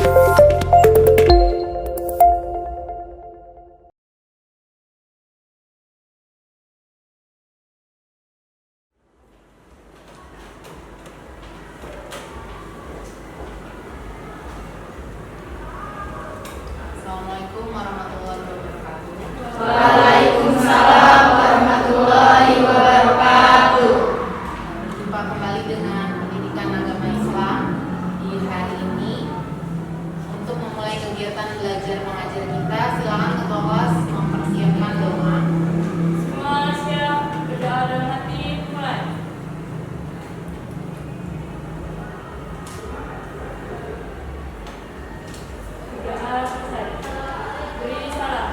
Assalamualaikum warahmatullahi wabarakatuh. Waalaikumsalam warahmatullahi wabarakatuh. Berjumpa kembali dengan pendidikan agama Islam di hari ini. Untuk memulai kegiatan belajar mengajar kita, silakan ketua kelas mempersiapkan doa. Semua siap, berdoa dalam hati, mulai. Berdoa selesai. Beri salam.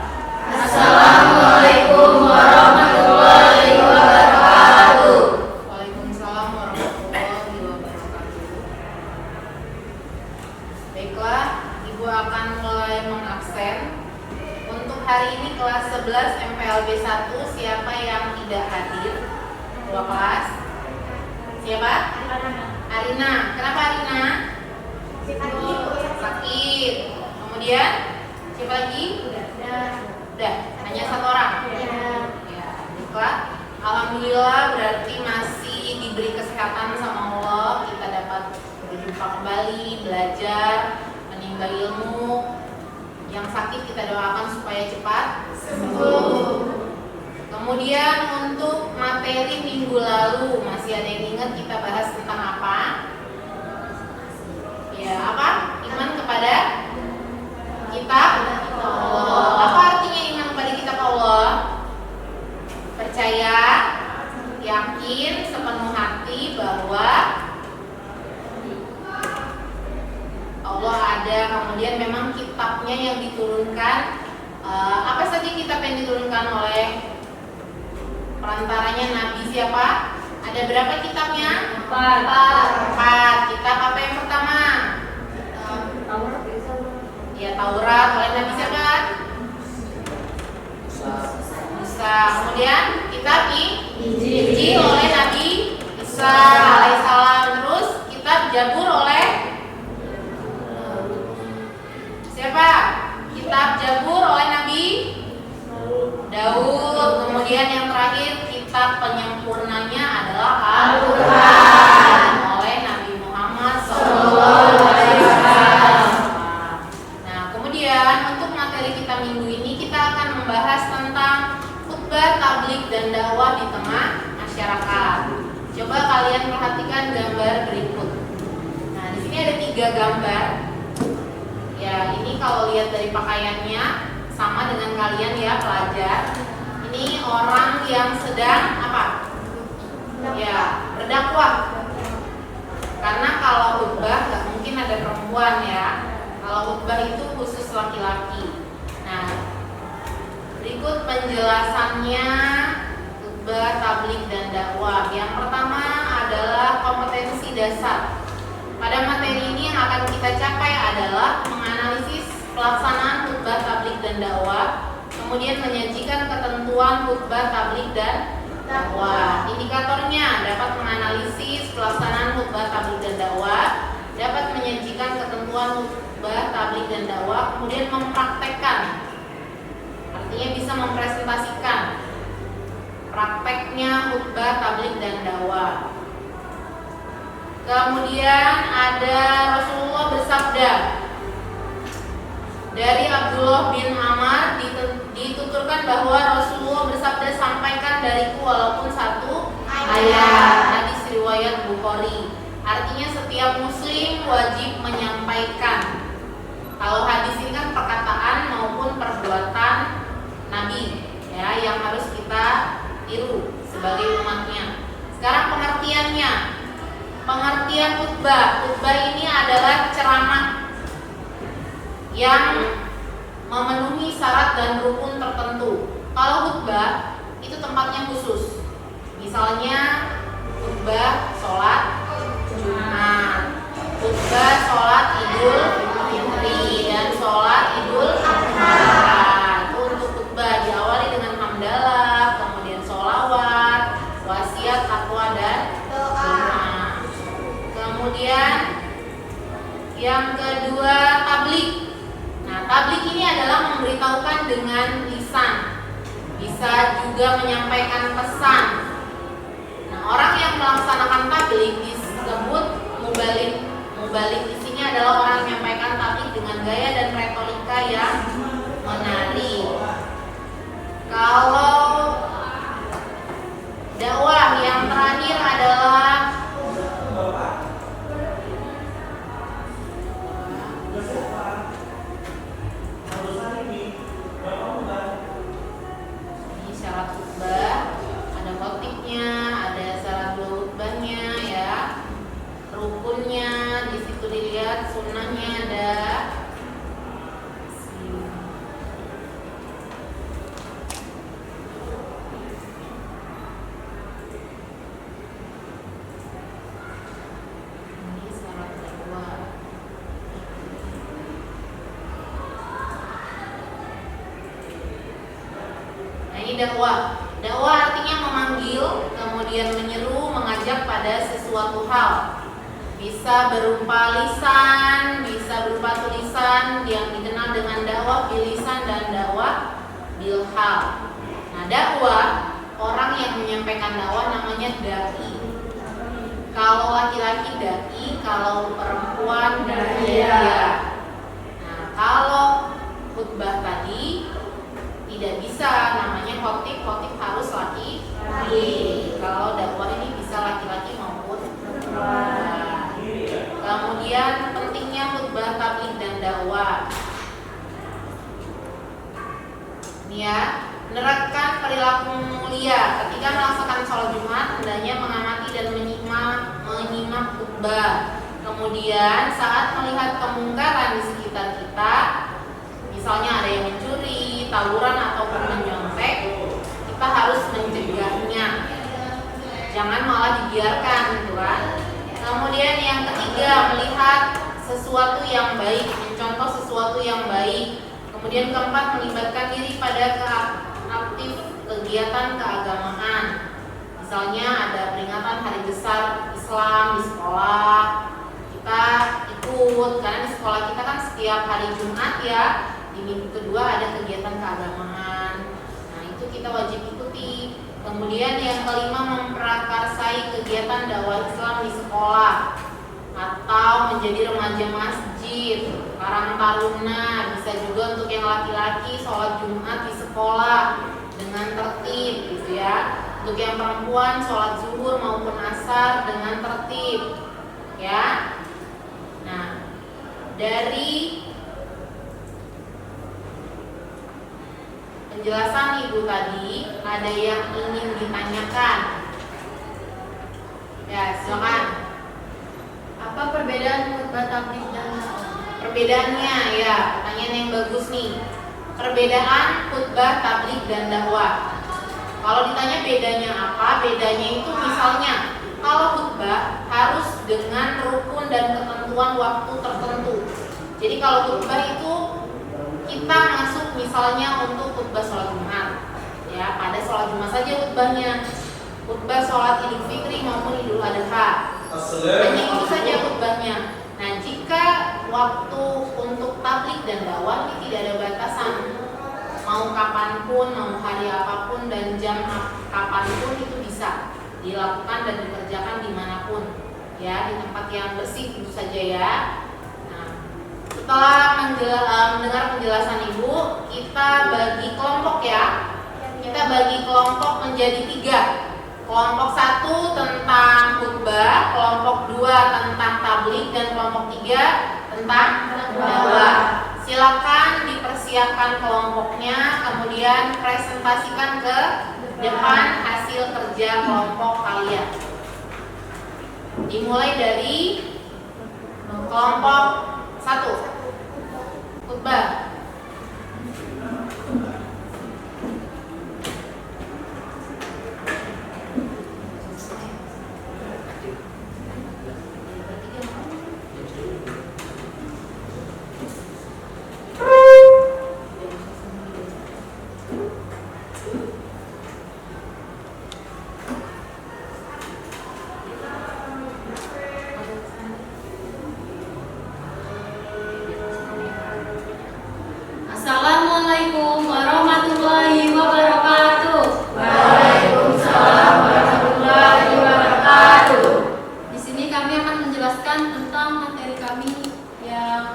Assalamualaikum warahmatullahi wabarakatuh. Waalaikumsalam warahmatullahi wabarakatuh. Baiklah, Ibu akan mulai mengabsen. Untuk hari ini kelas 11 MPLB 1, siapa yang tidak hadir? Ketua kelas. Siapa? Arina. Kenapa Arina? Sakit. Kemudian siapa lagi? Udah, hanya satu orang. Ya, baiklah. Alhamdulillah berarti masih diberi kesehatan sama Allah. Kita dapat berjumpa kembali, belajar, menimba ilmu. Yang sakit kita doakan supaya cepat sembuh. Kemudian untuk materi minggu lalu, masih ada yang ingat kita bahas tentang apa? Ya, apa? Iman kepada kitab Allah. Apa artinya iman kepada kitab Allah? Percaya, yakin sepenuh hati bahwa Allah ada, kemudian memang kitabnya yang diturunkan. Apa saja kitab yang diturunkan oleh perantaranya Nabi siapa? Ada berapa kitabnya? 4. Kitab apa yang pertama? Ya, Taurat oleh Nabi siapa? Musa. Kemudian kitab Injil oleh Nabi Isa alaihissalam. Terus kitab Zabur oleh siapa? Kitab Zabur oleh Nabi Daud. Kemudian yang terakhir kitab penyempurnanya adalah Al-Quran oleh Nabi Muhammad SAW. Nah, kemudian untuk materi kita minggu ini kita akan membahas tentang khutbah, tabligh dan dakwah di tengah masyarakat. Coba kalian perhatikan gambar berikut. Nah, di sini ada 3 gambar. Ya, ini kalau lihat dari pakaiannya sama dengan kalian ya pelajar. Ini orang yang sedang apa? Ya, berdakwah. Karena kalau khutbah nggak mungkin ada perempuan ya. Kalau khutbah itu khusus laki-laki. Nah, berikut penjelasannya khutbah, tabligh dan dakwah. Yang pertama adalah kompetensi dasar. Pada materi ini yang akan kita capai adalah menganalisis pelaksanaan khutbah, tabligh dan dakwah, kemudian menyajikan ketentuan khutbah, tabligh dan dakwah. Indikatornya dapat menganalisis pelaksanaan khutbah, tabligh dan dakwah, dapat menyajikan ketentuan khutbah, tabligh dan dakwah, kemudian mempraktekkan. Artinya bisa mempresentasikan prakteknya khutbah, tabligh dan dakwah. Kemudian ada Rasulullah bersabda. Dari Abdullah bin Amr dituturkan bahwa Rasulullah bersabda, sampaikan dariku walaupun satu ayat. Hadis riwayat Bukhari. Artinya setiap muslim wajib menyampaikan. Kalau hadis ini kan perkataan maupun perbuatan Nabi ya, yang harus kita tiru sebagai umatnya. Sekarang pengertiannya. Pengertian khutbah. Khutbah ini adalah ceramah yang memenuhi syarat dan rukun tertentu. Kalau khutbah itu tempatnya khusus. Misalnya khutbah sholat Jumat, khutbah sholat Idul Fitri dan sholat Idul Adha. Itu untuk khutbah diawali dengan hamdalah, kemudian sholawat, wasiat, takwa dan doa. Kemudian yang Yang kedua, tablik. Nah, tablik ini adalah memberitahukan dengan lisan. Bisa juga menyampaikan pesan. Nah, orang yang melaksanakan tablik disebut mubalik. Mubalik di sini adalah orang yang menyampaikan tablik dengan gaya dan retorika yang menarik. Kalau dakwah yang terakhir adalah ini syarat khutbah, ada khotibnya, ada syarat khutbahnya ya, rukunnya, di situ dilihat sunnahnya ada. Ini syarat dakwah. Nah, ini dakwah. Dakwah artinya memanggil, kemudian menyeru, mengajak pada sesuatu hal. Bisa berupa lisan, bisa berupa tulisan yang dikenal dengan dakwah bilisan dan dakwah bilhal. Nah, dakwah, orang yang menyampaikan dakwah namanya dai. Kalau laki-laki dai, kalau perempuan daiya. Nah, kalau khutbah tadi tidak bisa, namanya khotib, khotib harus laki-laki. Kalau dakwah ini bisa laki-laki maupun perempuan. Kemudian pentingnya khutbah tabligh dan dakwah. Ini ya, menerapkan perilaku mulia ketika melaksanakan sholat Jumat, hendaknya mengamati dan menyimak khutbah. Kemudian saat melihat kemungkaran di sekitar kita, misalnya ada yang mencuri, tawuran ataupun menyontek, kita harus mencegahnya. Jangan malah dibiarkan, gitu kan. Kemudian yang ketiga, melihat sesuatu yang baik, mencontoh sesuatu yang baik. Kemudian keempat, melibatkan diri pada aktif kegiatan keagamaan. Misalnya ada peringatan hari besar Islam di sekolah, kita ikut, karena di sekolah kita kan setiap hari Jumat ya, di minggu kedua ada kegiatan keagamaan. Nah, itu kita wajib ikuti. Kemudian yang kelima, memprakarsai kegiatan dakwah Islam di sekolah atau menjadi remaja masjid, karang taruna. Bisa juga untuk yang laki-laki sholat Jumat di sekolah dengan tertib, gitu ya. Untuk yang perempuan sholat zuhur maupun asar dengan tertib, ya. Nah, dari penjelasan Ibu tadi, ada yang ingin ditanyakan? Ya, silakan. Apa perbedaan khutbah tabligh dan dakwah? Perbedaannya, ya, pertanyaan yang bagus nih. Perbedaan khutbah tabligh dan dakwah. Kalau ditanya bedanya apa? Bedanya itu misalnya, kalau khutbah harus dengan rukun dan ketentuan waktu tertentu. Jadi kalau khutbah itu kita masuk misalnya untuk khutbah sholat Jumat, ya, pada sholat Jumat saja khutbahnya. Khutbah sholat Idul Fitri maupun Idul Adha, hanya itu saja khutbahnya. Nah, jika waktu untuk tabligh dan dakwah ini tidak ada batasan, mau kapanpun, mau hari apapun dan jam kapanpun itu bisa dilakukan dan dikerjakan dimanapun, ya, di tempat yang bersih tentu saja ya. Setelah mendengar penjelasan Ibu, kita bagi kelompok ya. Kita bagi kelompok menjadi 3. Kelompok 1 tentang khutbah, kelompok 2 tentang tabligh, dan kelompok 3 tentang dakwah. Silakan dipersiapkan kelompoknya, kemudian presentasikan ke depan hasil kerja kelompok kalian. Dimulai dari kelompok 1. Khutbah.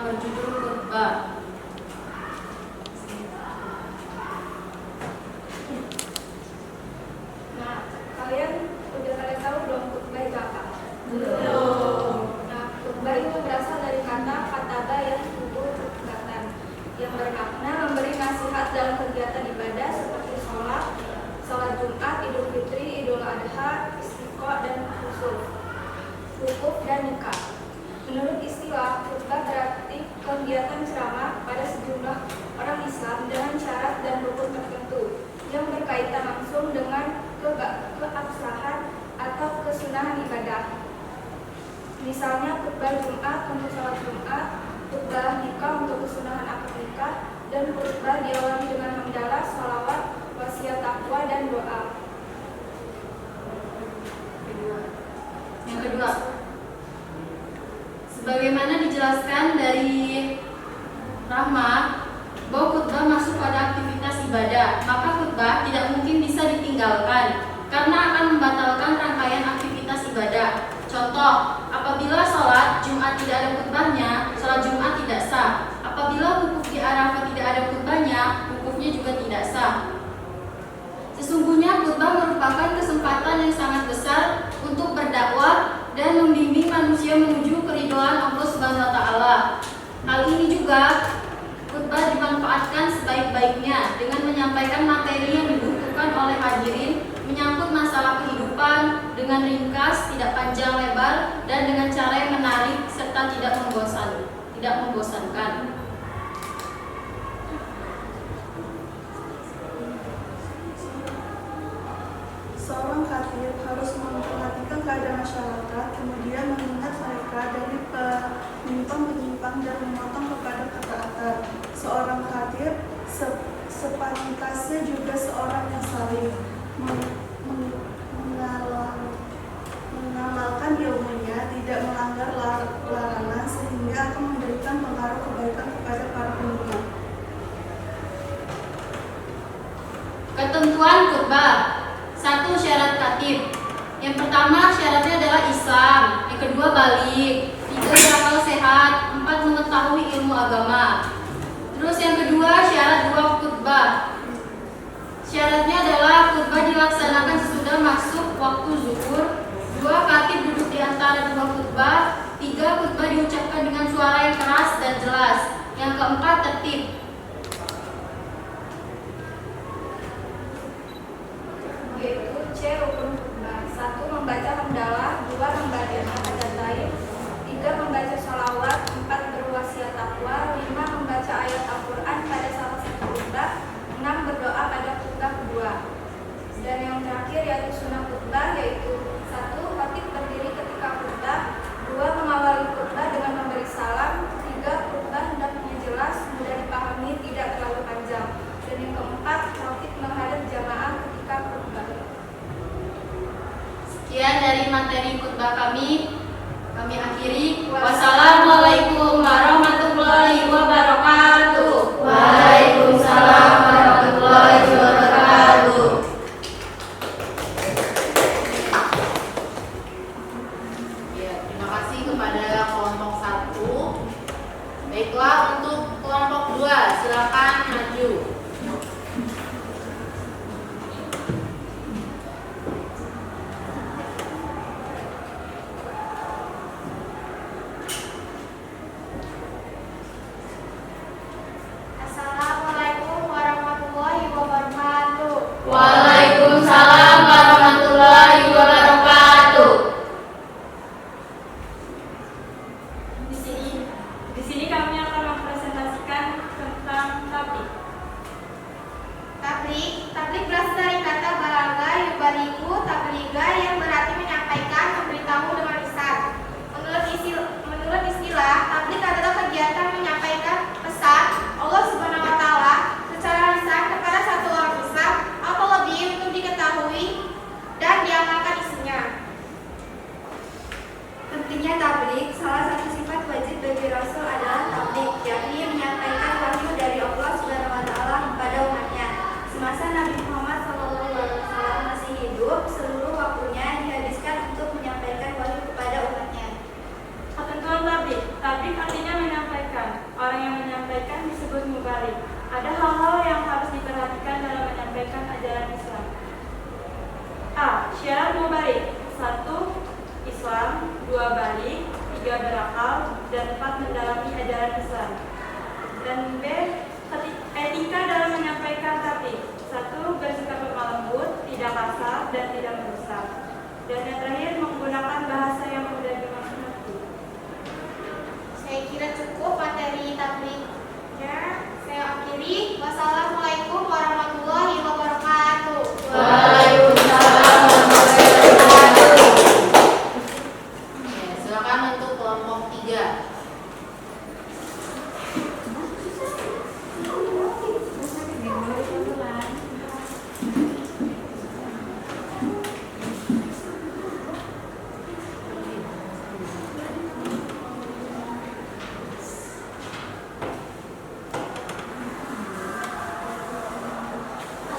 yang berjudul khutbah. Nah, kalian tahu belum khutbah itu apa? Belum. Nah, khutbah itu berasal dari kata khataba yang kubur khutbatan, yang bermakna memberi nasihat dalam kegiatan ibadah seperti sholat Jumat, Idul Fitri, Idul Adha, Istiqo, dan wukuf dan nikah. Menurut istilah, khutbah berarti kegiatan ceramah pada sejumlah orang Islam dengan syarat dan rukun tertentu yang berkaitan langsung dengan keabsahan atau kesunahan ibadah. Misalnya khutbah Jumat untuk sholat Jumat, khutbah nikah untuk kesunahan akad nikah, dan khutbah diawali dengan hamdalah, salawat, wasiat takwa, dan doa. Yang kedua, sebagaimana dijelaskan dari Rahma bahwa khutbah masuk pada aktivitas ibadah, maka khutbah tidak mungkin bisa ditinggalkan karena akan membatalkan rangkaian aktivitas ibadah. Contoh, apabila sholat Jumat tidak ada khutbahnya, sholat Jumat tidak sah. Apabila wukuf di Arafah tidak ada khutbahnya, wukufnya juga tidak sah. Sesungguhnya khutbah merupakan kesempatan yang sangat besar untuk berdakwah dan membimbing manusia menuju keridhaan Allah Subhanahu wa taala. Hal ini juga khutbah dimanfaatkan sebaik-baiknya dengan menyampaikan materi yang dibutuhkan oleh hadirin menyangkut masalah kehidupan dengan ringkas, tidak panjang lebar, dan dengan cara yang menarik serta tidak membosankan. Seorang khatib harus memperhatikan keadaan masyarakat, kemudian mengingat mereka dari penyimpang-penyimpang dan memotong kepada ketaatan. Seorang khatib sepantasnya juga seorang yang saling mengamalkan ilmunya, tidak melanggar larangan sehingga akan memberikan pengaruh kebaikan kepada para pendengar. Ketentuan khutbah. 1. Syarat khatib. Yang pertama syaratnya adalah Islam, yang kedua balik, 3 berakal sehat, 4 mengetahui ilmu agama. Terus yang kedua syarat dua khutbah. Syaratnya adalah khutbah dilaksanakan sesudah masuk waktu zuhur, 2 khatib duduk di antara 2 khutbah, 3 khutbah diucapkan dengan suara yang keras dan jelas. Yang keempat tertib. Yaitu C. Rukun khutbah. 1. Membaca hamdalah, 2. membaca hadatain, 3. membaca sholawat, 4. berwasiat takwa, 5. membaca ayat Al-Quran pada salah satu khutbah, 6. berdoa pada khutbah kedua. Dan yang terakhir yaitu sunnah khutbah, yaitu 1. khatib berdiri ketika khutbah, 2. mengawali khutbah dengan memberi salam, 3. khutbah hendaknya jelas, mudah dipahami, tidak terlalu panjang, dan yang keempat khatib menghadap jamaah ketika khutbah. Sekian dari materi khutbah kami akhiri. Wassalamualaikum warahmatullahi wabarakatuh. Waalaikumsalam warahmatullahi wabarakatuh. Ya, terima kasih kepada kelompok 1. Baiklah, untuk kelompok 2 silakan maju. Assalamualaikum warahmatullahi wabarakatuh. Waalaikumsalam warahmatullahi wabarakatuh. Di sini kami akan mempresentasikan tentang tablik. Orang yang menyampaikan disebut mubaligh. Ada hal-hal yang harus diperhatikan dalam menyampaikan ajaran Islam. A. Syarat mubaligh. 1. Islam, 2. Baligh, 3. Berakal, dan 4. Mendalami ajaran Islam. Dan B. Etika dalam menyampaikan taklim. 1. Bersikap lemah lembut, tidak kasar, dan tidak merusak. Dan yang terakhir, menggunakan bahasa yang mudah dimengerti. Saya kira cukup materi tabligh-nya. Saya akhiri. Wassalamualaikum warahmatullahi wabarakatuh. Waalaikumsalam warahmatullahi wabarakatuh. Ya, silakan untuk kelompok 3.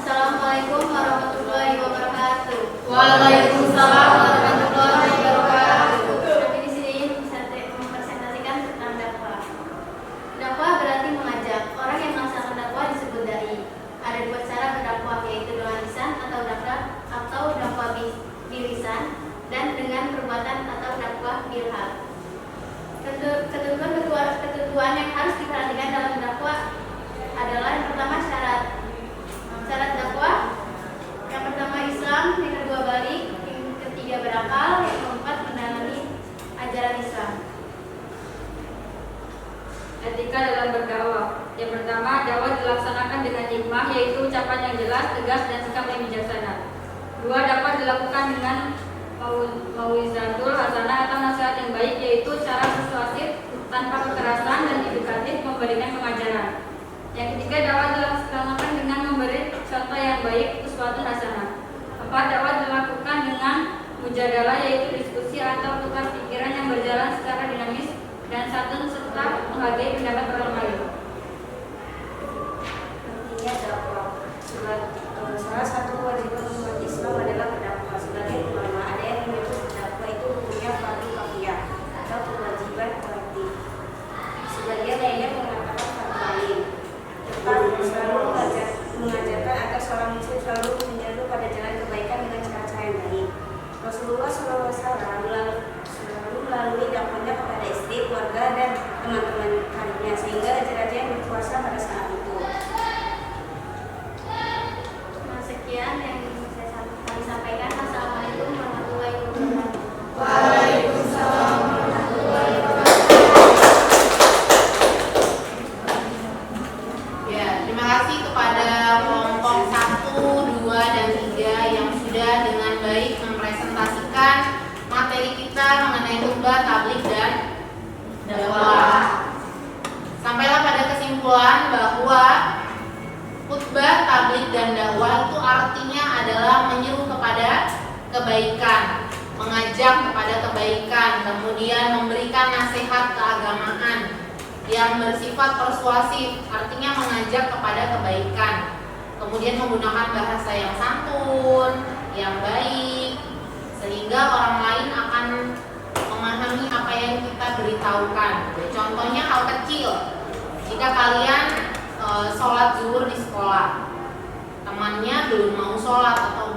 Assalamualaikum warahmatullahi wabarakatuh. Waalaikumsalam warahmatullahi wabarakatuh. Kami di sini mempresentasikan tentang dakwah. Dakwah berarti mengajak. Orang yang melaksanakan dakwah disebut dai. Ada 2 cara berdakwah, yaitu dengan lisan atau dakwah bilisan, dan dengan perbuatan atau dakwah bilhal. Ketentuan yang harus diperhatikan dalam dakwah adalah yang pertama syarat dakwah, yang pertama Islam, yang kedua baligh, yang ketiga berakal, yang keempat mendalami ajaran Islam. Etika dalam berdakwah. Yang pertama, dakwah dilaksanakan dengan hikmah, yaitu ucapan yang jelas, tegas, dan sikap yang bijaksana. 2. Dakwah dilakukan dengan mau'izatul hasanah atau nasihat yang baik, yaitu cara persuasif tanpa kekerasan dan edukatif memberikan pengajaran. Yang ketiga, dakwah dilaksanakan dengan memberi contoh yang baik, uswatun hasanah. 4. Dakwah dilakukan dengan mujadalah, yaitu diskusi atau tukar pikiran yang berjalan secara dinamis dan santun serta menghargai pendapat orang lain. Pentingnya dakwah. Salah satu kewajiban umat Islam adalah berdakwah. Sebagai ulama, ada yang menyebut dakwah itu hukumnya fardhu kifayah atau kewajiban kolektif. Sebagian lainnya mengatakan fardhu ain. Tepat selalu mengajarkan agar seorang muslim selalu menyeru pada jalan kebaikan dengan cara-cara yang baik. Rasulullah SAW selalu melalui dakwahnya kepada istri, keluarga, dan teman-teman karibnya, sehingga raja-raja yang berkuasa pada saat itu. Nah, sekian yang kami sampaikan. Assalamualaikum warahmatullahi wabarakatuh. Waalaikumsalam warahmatullahi wabarakatuh. Ya, terima kasih kepada kelompok 1, 2, dan 3 yang sudah dengan baik mempresentasikan materi kita mengenai khutbah, tabligh, dan dakwah. Sampailah pada kesimpulan bahwa khutbah, tabligh, dan dakwah itu artinya adalah menyeru kepada kebaikan, mengajak kepada kebaikan, kemudian memberikan nasihat keagamaan yang bersifat persuasif, artinya mengajak kepada kebaikan, kemudian menggunakan bahasa yang santun, yang baik, sehingga orang lain akan memahami apa yang kita beritahukan. Contohnya hal kecil, jika kalian sholat zuhur di sekolah, temannya belum mau sholat atau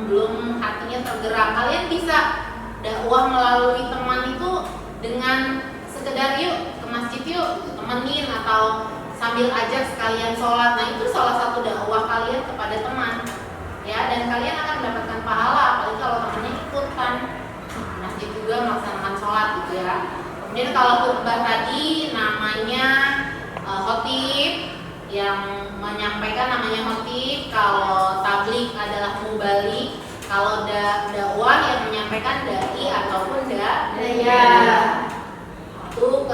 belum hatinya tergerak, kalian bisa dakwah melalui teman itu dengan sekedar yuk ke masjid yuk, temenin, atau sambil ajak sekalian sholat. Nah, itu salah satu dakwah kalian kepada teman, ya, dan kalian akan mendapatkan pahala, apalagi kalau temannya ikutan masjid juga melaksanakan sholat gitu ya. Kemudian kalau khutbah tadi namanya khotib, yang menyampaikan namanya khotib. Kalau tabligh adalah mubaligh. Kalau dakwah yang menyampaikan dai ataupun daya. Itu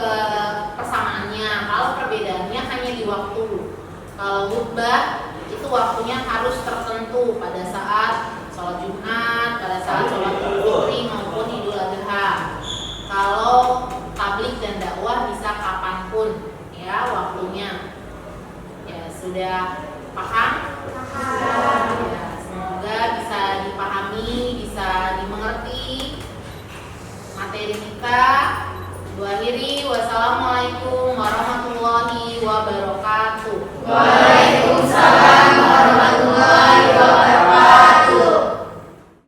persamaannya. Kalau perbedaannya hanya di waktu. Kalau khutbah itu waktunya harus tertentu pada saat sholat Jumat, pada saat sholat Idul Fitri maupun Idul Adha. Kalau tabligh dan dakwah bisa kapanpun, ya, waktunya. Ya, sudah paham? Ya, semoga bisa dipahami, bisa dimengerti materi kita. Dua akhiri, wassalamualaikum warahmatullahi wabarakatuh. Waalaikumsalam.